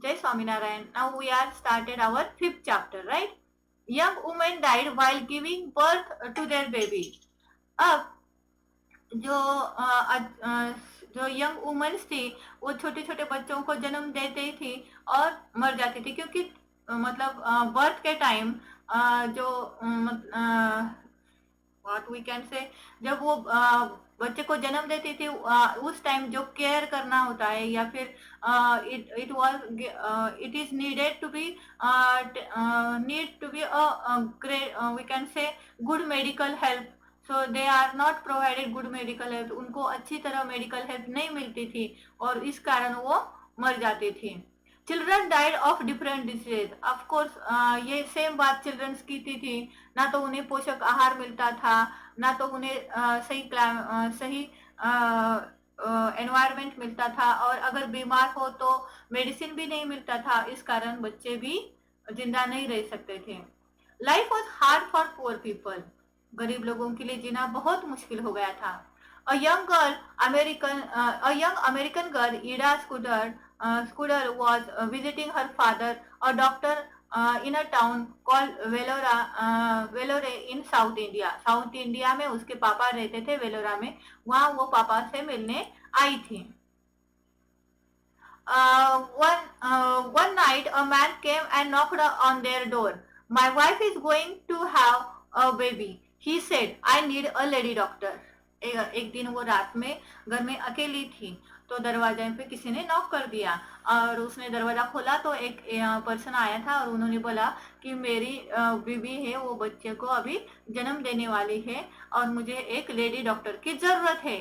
Jai Swaminarayan. Now we are started our fifth chapter, right? Young women died while giving birth to their baby. अब जो जो young women's थी वो छोटे छोटे बच्चों को जन्म देती थी और मर जाती थी, क्योंकि मतलब बर्थ के टाइम जो व्हाट वी कैन से, जब वो बच्चे को जन्म देती थी उस टाइम जो केयर करना होता है, या फिर it it was it is needed to be need to be great we can say good medical help. So they are not provided good medical help, उनको अच्छी तरह मेडिकल हेल्प नहीं मिलती थी और इस कारण वो मर जाती थी. Children died of different diseases. Of course ये सेम बात चिल्ड्रंस की थी. ना तो उन्हें पोषक आहार मिलता था, ना तो उन्हें सही एनवायरमेंट मिलता था, और अगर बीमार हो तो मेडिसिन भी नहीं मिलता था. इस कारण बच्चे भी जिंदा नहीं रह सकते थे. Life was hard for poor people. गरीब लोगों के लिए जीना बहुत मुश्किल हो गया था. A young girl, a young American girl, Ida Scudder was visiting her father, a doctor, in a town called Vellore in South India. South India में उसके पापा रहते थे, वेलोरा में. वहाँ वो पापा से मिलने आई थी. One night a man came and knocked on their door. My wife is going to have a baby. He said, I need a lady doctor. एक दिन वो रात में घर में अकेली थी, तो दरवाजे पे किसी ने नॉक कर दिया और उसने दरवाजा खोला तो एक पर्सन आया था और उन्होंने बोला कि मेरी बीबी है, वो बच्चे को अभी जन्म देने वाली है और मुझे एक लेडी डॉक्टर की जरूरत है.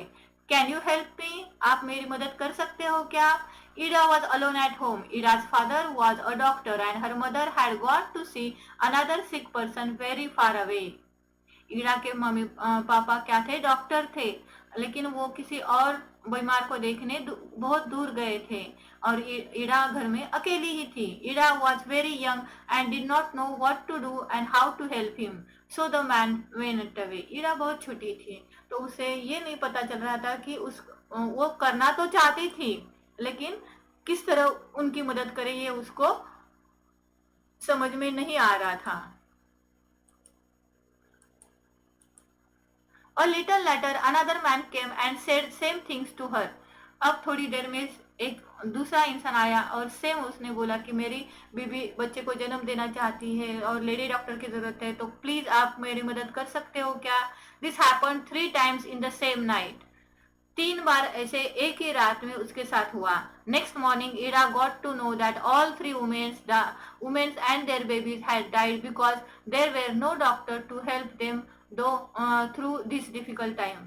Can you help me? आप मेरी मदद कर सकते हो क्या? Ida was alone at home. Ida's father was a doctor and her mother had gone to see another sick person very far away. Ida के मम्मी पापा क्या थे? डॉक्टर थे, लेकिन वो किसी और बीमार को देखने बहुत दूर गए थे और ईड़ा घर में अकेली ही थी. Ida was very young and did not know what to do and how to help him, so the man went away. Ida बहुत छोटी थी तो उसे ये नहीं पता चल रहा था कि वो करना तो चाहती थी, लेकिन किस तरह उनकी मदद करे ये उसको समझ में नहीं आ रहा था. A little later another man came and said same things to her. अब थोड़ी देर में एक दूसरा इंसान आया और सेम उसने बोला कि मेरी बीबी बच्चे को जन्म देना चाहती है और लेडी डॉक्टर की जरूरत है, तो प्लीज आप मेरी मदद कर सकते हो क्या? This happened 3 times in the same night. 3 बार ऐसे एक ही रात में उसके साथ हुआ. Next morning Ida got to know that all 3 womens and their babies had died because there were no doctor to help them through this difficult time.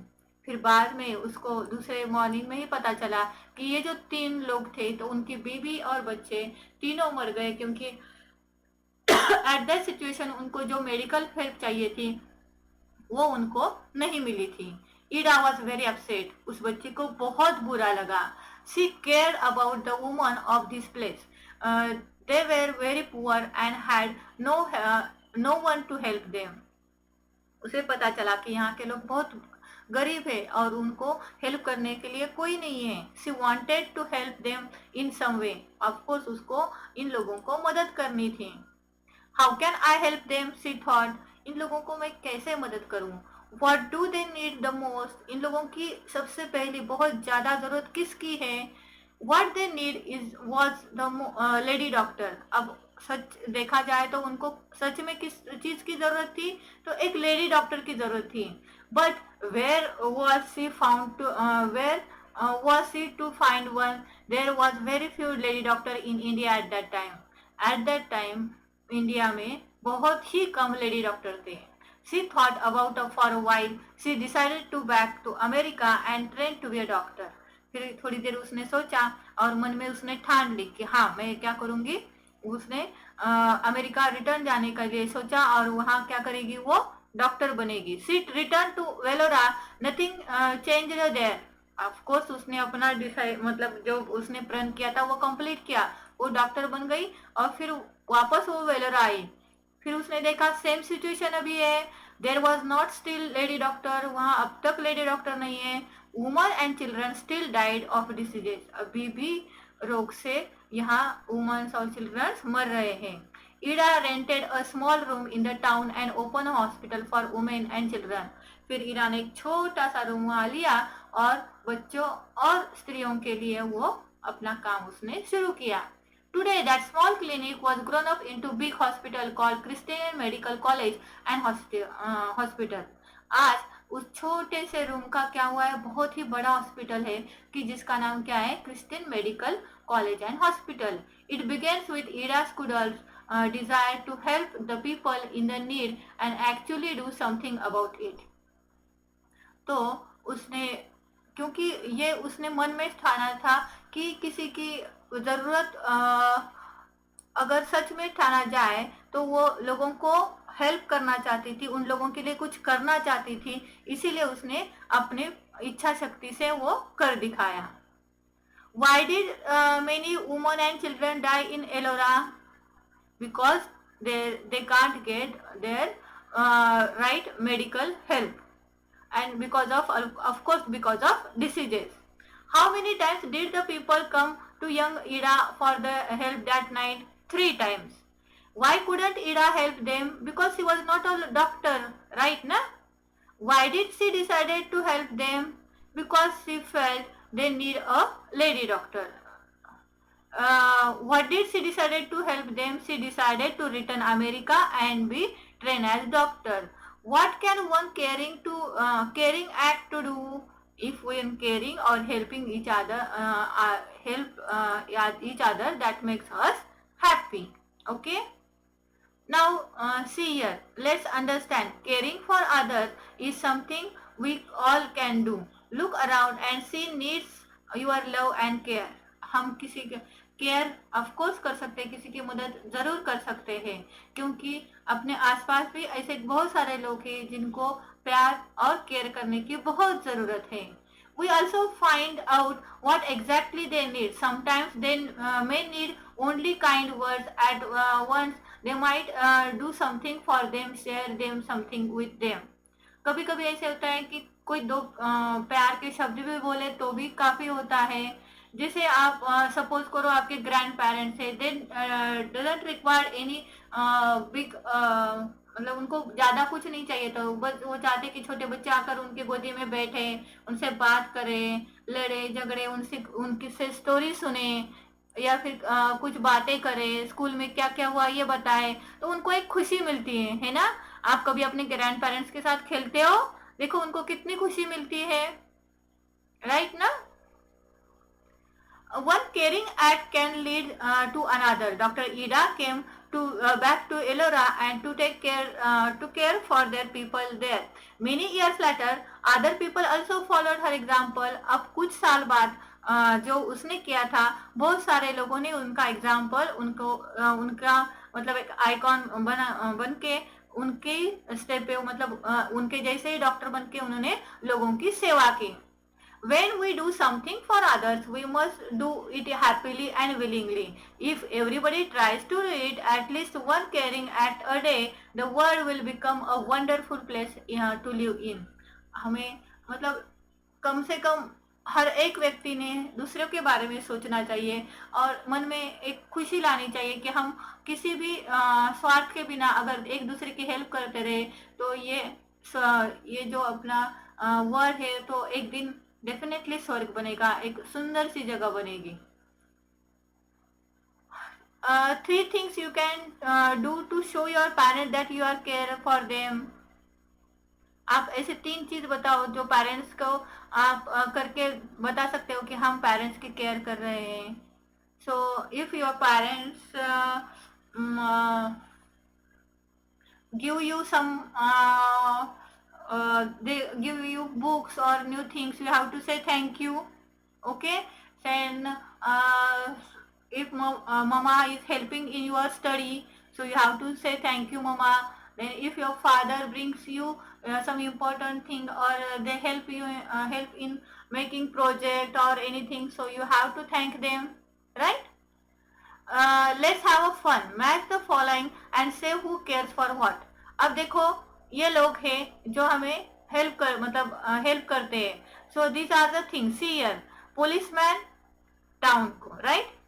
फिर बाद में उसको दूसरे मॉर्निंग में ही पता चला कि ये जो 3 लोग थे तो उनकी बीबी और बच्चे तीनों मर गए, क्योंकि एट दैट सिचुएशन उनको जो मेडिकल हेल्प चाहिए थी वो उनको नहीं मिली थी. Ida was very upset. उस बच्चे को बहुत बुरा लगा. She care about the woman of this place. They were very poor and had no one to help them. उसे पता चला कि यहाँ के लोग बहुत गरीब है और उनको हेल्प करने के लिए कोई नहीं है. She wanted to help them in some way. Of course उसको इन लोगों को मदद करनी थी. How can I help them, she thought. इन लोगों को मैं कैसे मदद करूं? What do they need the most? इन लोगों की सबसे पहली बहुत ज्यादा जरूरत किसकी है? What they need was the lady doctor. अब सच देखा जाए तो उनको सच में किस चीज की जरूरत थी? तो एक लेडी डॉक्टर की जरूरत थी. But where was she found to where was she to find one? There was very few lady doctor in India at that time. At that time India में बहुत ही कम लेडी डॉक्टर थे. She thought about it for a while. She decided to back to America and train to be a doctor. फिर थोड़ी देर उसने सोचा और मन में उसने ठान ली कि हाँ मैं क्या करूंगी. उसने अमेरिका रिटर्न जाने के लिए सोचा और वहाँ क्या करेगी, वो डॉक्टर बनेगी. She returned to Velora. Nothing changed there. Of course उसने अपना मतलब जो उसने प्रण किया था वो कंप्लीट किया. वो डॉक्टर बन गई और फिर वापस वो वेलोरा आई. फिर उसने देखा सेम सिचुएशन अभी है. There was not still lady doctor. वहां अब तक लेडी डॉक्टर नहीं है. Woman and children still died of diseases. अभी भी रोग से यहाँ वुमेन्स और चिल्ड्रंस मर रहे हैं। Ida rented a small room in the town and open a hospital for women and children. फिर ईडा ने एक छोटा सा रूम वहां लिया और बच्चों और स्त्रियों के लिए वो अपना काम उसने शुरू किया। Today, that small clinic was grown up into big hospital called Christian Medical College and Hospital. आज उस छोटे से रूम का क्या हुआ है, बहुत ही बड़ा हॉस्पिटल है कि जिसका नाम क्या है, Christian Medical College and Hospital. It begins with Ida Scudder's desire to help the people in the need and actually do something about it. तो उसने, क्योंकि ये उसने मन में ठाना था कि किसी की जरूरत अगर सच में ठाना जाए तो वो लोगों को हेल्प करना चाहती थी, उन लोगों के लिए कुछ करना चाहती थी, इसीलिए उसने अपने इच्छा शक्ति से वो कर दिखाया। Why did many women and children die in Ellora? Because they can't get their right medical help, and because of course because of diseases. How many times did the people come to young Ida for the help that night? 3 times. Why couldn't Ida help them? Because she was not a doctor, right na? Why did she decided to help them? Because she felt they need a lady doctor. What did she decided to help them? She decided to return America and be trained as doctor. What can one caring act to do if when caring or helping each other each other, that makes us happy? Okay. Now see here, let's understand. Caring for others is something we all can do. Look around and see needs your love and care. हम किसी के care of course कर सकते हैं, किसी की मदद जरूर कर सकते हैं, क्योंकि अपने आसपास भी ऐसे बहुत सारे लोग हैं जिनको प्यार और केयर करने की बहुत जरूरत है। We also find out what exactly they need. Sometimes they may need only kind words at once. They might do something for them, share them something with them. कभी कभी ऐसे होता है कि कोई दो प्यार के शब्द भी बोले तो भी काफी होता है। जैसे आप सपोज करो आपके ग्रैंड पेरेंट्स है, then doesn't require any big, मतलब उनको ज्यादा कुछ नहीं चाहिए, तो बस वो चाहते कि छोटे बच्चे आकर उनके गोदी में बैठे, उनसे बात करें, लड़े झगड़े, उनसे उनकी से स्टोरी सुने या फिर कुछ बातें करें, स्कूल में क्या क्या हुआ ये बताए, तो उनको एक खुशी मिलती है ना। आप कभी अपने ग्रैंड पेरेंट्स के साथ खेलते हो, देखो उनको कितनी खुशी मिलती है, राइट ना। One caring act can lead to another. Dr. Ida came to back to Ellora and to care for their people there. Many years later, other people also followed her example. अब कुछ साल बाद जो उसने किया था, बहुत सारे लोगों ने उनका एग्जाम्पल, उनका मतलब एक आइकॉन बन के उनके स्टेप पे, मतलब उनके जैसे ही डॉक्टर बन के उन्होंने लोगों की सेवा की। When we do something for others, we must do it happily and willingly. If everybody tries to do it at least one caring act a day, the world will become a wonderful place to live in. हमें मतलब कम से कम हर एक व्यक्ति ने दूसरों के बारे में सोचना चाहिए और मन में एक खुशी लानी चाहिए कि हम किसी भी स्वार्थ के बिना अगर एक दूसरे की हेल्प करते रहे तो ये जो अपना वर्ल्ड है तो एक दिन डेफिनेटली स्वर्ग बनेगा, एक सुंदर सी जगह बनेगी। 3 things you can do to show your parents that you are care for them. आप ऐसे 3 चीज बताओ जो पेरेंट्स को आप करके बता सकते हो कि हम पेरेंट्स की केयर कर रहे हैं। So if your parents give you some they give you books or new things, you have to say thank you. Okay, then if mama is helping in your study, so you have to say thank you mama. Then if your father brings you some important thing or they help you help in making project or anything, so you have to thank them, right? Let's have a fun. Match the following and say who cares for what. अब देखो ये लोग हैं जो हमें help करते हैं। So this are the things. See here, policeman town को, राइट।